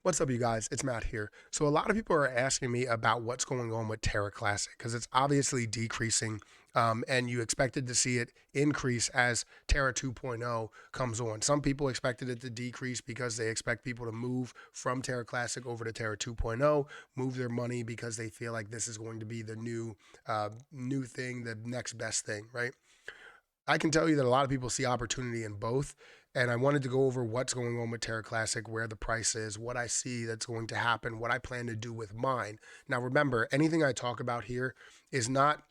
What's up, you guys? It's Matt here. So, a lot of people are asking me about what's going on with Terra Classic because it's obviously decreasing, and you expected to see it increase as Terra 2.0 comes on. Some people expected it to decrease because they expect people to move from Terra Classic over to Terra 2.0, move their money because they feel like this is going to be the new thing, the next best thing, right? I can tell you that a lot of people see opportunity in both. And I wanted to go over what's going on with Terra Classic, where the price is, what I see that's going to happen, what I plan to do with mine. Now, remember, anything I talk about here is not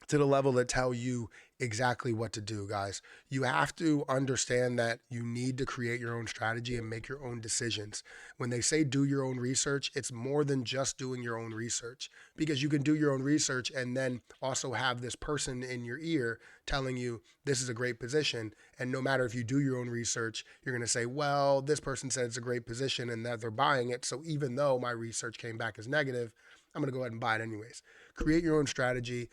to the level that tell you exactly what to do, guys. You have to understand that you need to create your own strategy and make your own decisions. When they say do your own research, it's more than just doing your own research, because you can do your own research and then also have this person in your ear telling you this is a great position. And no matter if you do your own research, you're going to say, well, this person said it's a great position and that they're buying it. So even though my research came back as negative, I'm going to go ahead and buy it anyways. Create your own strategy.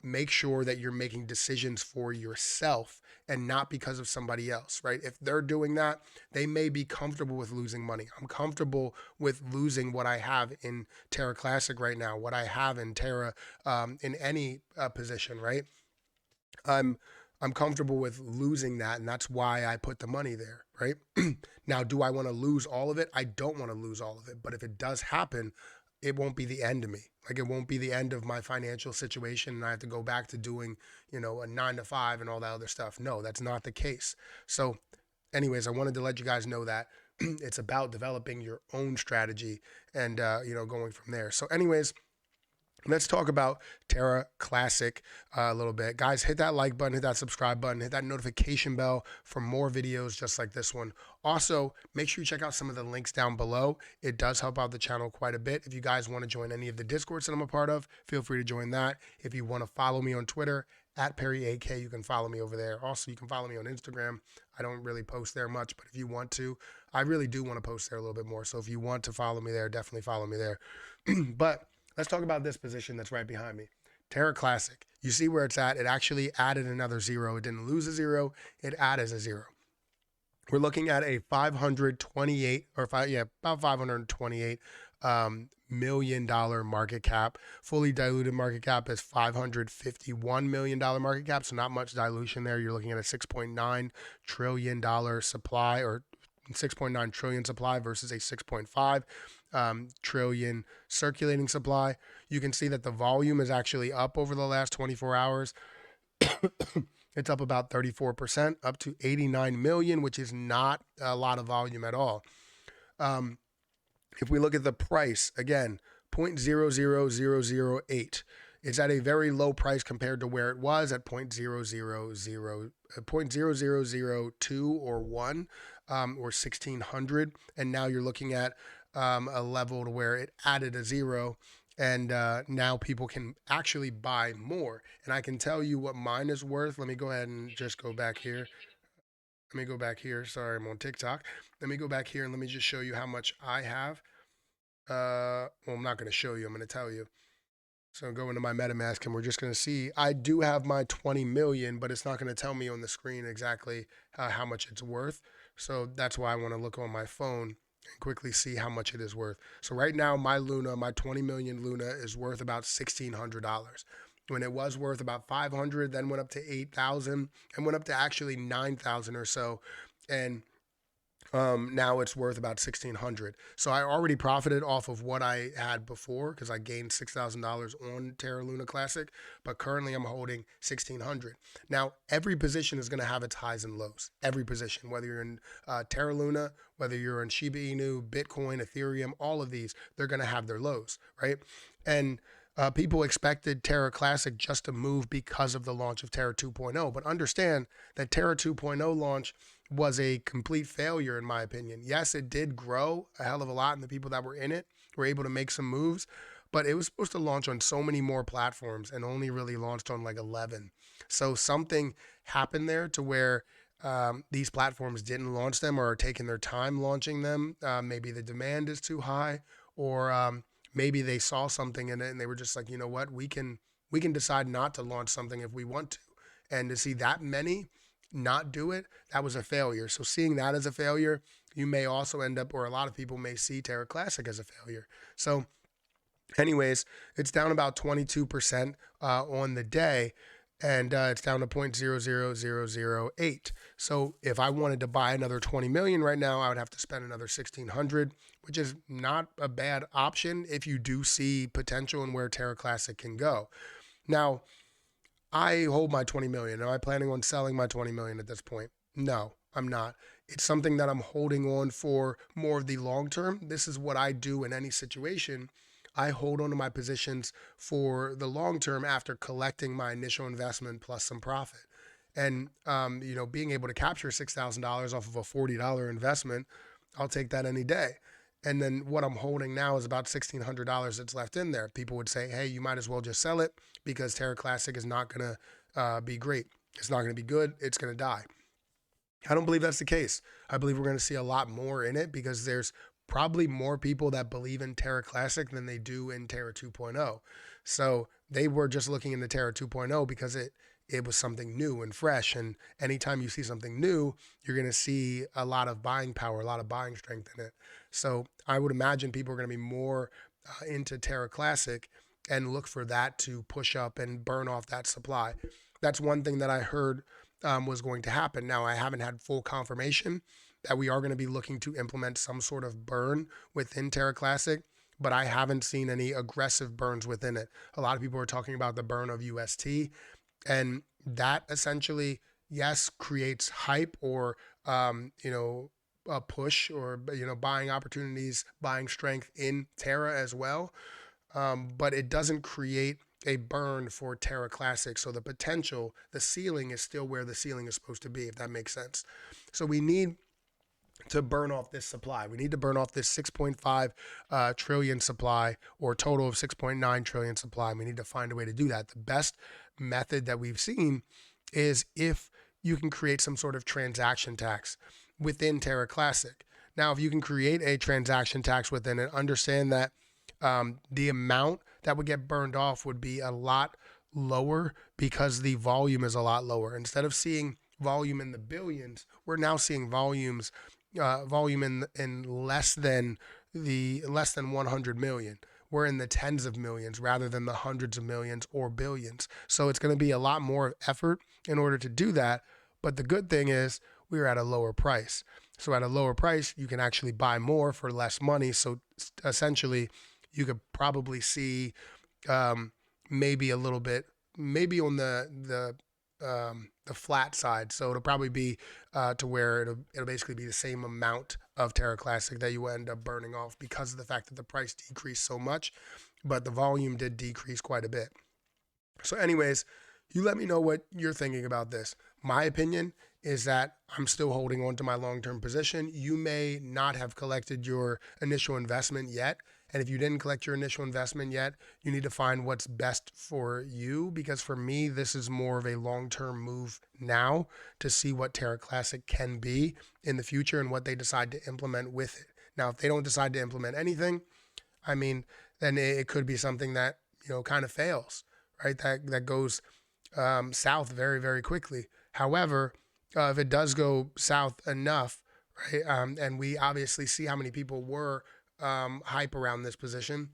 Make sure that you're making decisions for yourself and not because of somebody else, right? If they're doing that, they may be comfortable with losing money. I'm comfortable with losing what I have in Terra Classic right now, what I have in Terra, in any position, right? I'm I'm comfortable with losing that, and that's why I put the money there, right? Now, do I want to lose all of it? I don't want to lose all of it, but if it does happen, it won't be the end of me. Like, it won't be the end of my financial situation, and I have to go back to doing, a 9 to 5 and all that other stuff. No, that's not the case. So, anyways, I wanted to let you guys know that it's about developing your own strategy and going from there. So, anyways, let's talk about Terra Classic a little bit. Guys, hit that like button, hit that subscribe button, hit that notification bell for more videos just like this one. Also, make sure you check out some of the links down below. It does help out the channel quite a bit. If you guys want to join any of the Discords that I'm a part of, feel free to join that. If you want to follow me on Twitter, at PerryAK, you can follow me over there. Also, you can follow me on Instagram. I don't really post there much, but if you want to, I really do want to post there a little bit more. So if you want to follow me there, definitely follow me there. But let's talk about this position that's right behind me. Terra Classic. You see where it's at? It actually added another zero. It didn't lose a zero. It added a zero. We're looking at a 528 or about 528 $1 million market cap. Fully diluted market cap is $551 million market cap. So not much dilution there. You're looking at a $6.9 trillion supply, or 6.9 trillion supply versus a 6.5 trillion circulating supply. You can see that the volume is actually up over the last 24 hours. It's up about 34%, up to 89 million, which is not a lot of volume at all. If we look at the price, again, 0.00008. It's at a very low price compared to where it was at 0.0002 or 1, or 1600. And now you're looking at a level to where it added a zero, and now people can actually buy more. And I can tell you what mine is worth. Let me go ahead and just go back here. Let me go back here. Sorry, I'm on TikTok. Let me go back here and let me just show you how much I have. Well, I'm not going to show you. I'm going to tell you. So go into my MetaMask and we're just going to see. I do have my 20 million, but it's not going to tell me on the screen exactly how much it's worth. So that's why I want to look on my phone and quickly see how much it is worth. So right now, my Luna, my 20 million Luna is worth about $1,600. When it was worth about 500, then went up to 8,000 and went up to actually 9,000 or so. And now it's worth about 1,600. So I already profited off of what I had before because I gained $6,000 on Terra Luna Classic, but currently I'm holding 1,600. Now every position is going to have its highs and lows. Every position, whether you're in Terra Luna, whether you're in Shiba Inu, Bitcoin, Ethereum, all of these, they're going to have their lows, right? And people expected Terra Classic just to move because of the launch of Terra 2.0, but understand that Terra 2.0 launch was a complete failure in my opinion. Yes, it did grow a hell of a lot, and the people that were in it were able to make some moves, but it was supposed to launch on so many more platforms and only really launched on like 11. So something happened there to where these platforms didn't launch them or are taking their time launching them. Maybe the demand is too high, or maybe they saw something in it and they were just like, you know what, we can decide not to launch something if we want to. And to see that many not do it, that was a failure. So seeing that as a failure, you may also end up, or a lot of people may see Terra Classic as a failure. So anyways, it's down about 22% on the day, and it's down to 0.00008. So if I wanted to buy another 20 million right now, I would have to spend another 1600, which is not a bad option if you do see potential in where Terra Classic can go. Now, I hold my 20 million. Am I planning on selling my 20 million at this point? No, I'm not. It's something that I'm holding on for more of the long term. This is what I do in any situation. I hold on to my positions for the long term after collecting my initial investment plus some profit. And being able to capture $6,000 off of a $40 investment, I'll take that any day. And then what I'm holding now is about $1,600 that's left in there. People would say, hey, you might as well just sell it because Terra Classic is not going to be great. It's not going to be good. It's going to die. I don't believe that's the case. I believe we're going to see a lot more in it because there's probably more people that believe in Terra Classic than they do in Terra 2.0. So they were just looking into Terra 2.0 because it was something new and fresh. And anytime you see something new, you're going to see a lot of buying power, a lot of buying strength in it. So I would imagine people are going to be more into Terra Classic and look for that to push up and burn off that supply. That's one thing that I heard was going to happen. Now, I haven't had full confirmation that we are going to be looking to implement some sort of burn within Terra Classic, but I haven't seen any aggressive burns within it. A lot of people are talking about the burn of UST, and that essentially, yes, creates hype or, a push or, buying opportunities, buying strength in Terra as well. But it doesn't create a burn for Terra Classic. So the potential, the ceiling is still where the ceiling is supposed to be, if that makes sense. So we need to burn off this supply. We need to burn off this 6.5 trillion supply, or total of 6.9 trillion supply. We need to find a way to do that. The best method that we've seen is if you can create some sort of transaction tax within Terra Classic. Now, if you can create a transaction tax within it, understand that the amount that would get burned off would be a lot lower because the volume is a lot lower. Instead of seeing volume in the billions, we're now seeing volume in less than 100 million. We're in the tens of millions rather than the hundreds of millions or billions. So it's going to be a lot more effort in order to do that. But the good thing is we're at a lower price. So at a lower price, you can actually buy more for less money. So essentially, you could probably see maybe a little bit, maybe on the flat side. So it'll probably be to where it'll basically be the same amount of Terra Classic that you will end up burning off because of the fact that the price decreased so much, but the volume did decrease quite a bit. So anyways, you let me know what you're thinking about this. My opinion is that I'm still holding on to my long-term position. You may not have collected your initial investment yet. And if you didn't collect your initial investment yet, you need to find what's best for you. Because for me, this is more of a long-term move now to see what Terra Classic can be in the future and what they decide to implement with it. Now, if they don't decide to implement anything, I mean, then it could be something that, kind of fails, right? That goes south very, very quickly. However, if it does go south enough, right, and we obviously see how many people were hype around this position,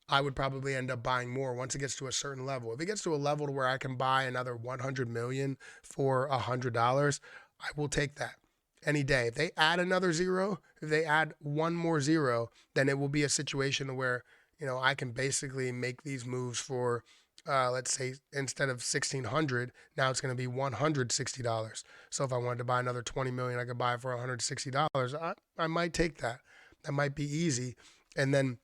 I would probably end up buying more once it gets to a certain level. If it gets to a level to where I can buy another 100 million for $100, I will take that any day. If they add another zero, if they add one more zero, then it will be a situation where I can basically make these moves for let's say instead of 1,600, now it's going to be $160. So if I wanted to buy another 20 million, I could buy it for $160. I might take that. That might be easy. And then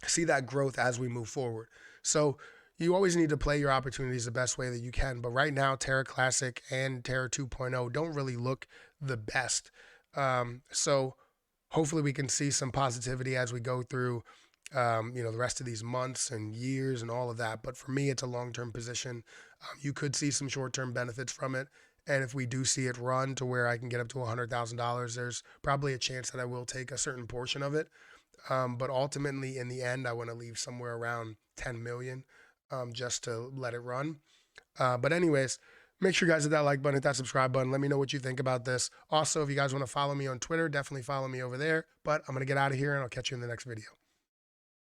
see that growth as we move forward. So you always need to play your opportunities the best way that you can. But right now, Terra Classic and Terra 2.0 don't really look the best. So hopefully we can see some positivity as we go through the rest of these months and years and all of that. But for me, it's a long-term position. You could see some short-term benefits from it. And if we do see it run to where I can get up to $100,000, there's probably a chance that I will take a certain portion of it. But ultimately, in the end, I want to leave somewhere around 10 million just to let it run. But anyways, Make sure you guys hit that like button, hit that subscribe button. Let me know what you think about this. Also, if you guys want to follow me on Twitter, definitely follow me over there. But I'm going to get out of here and I'll catch you in the next video.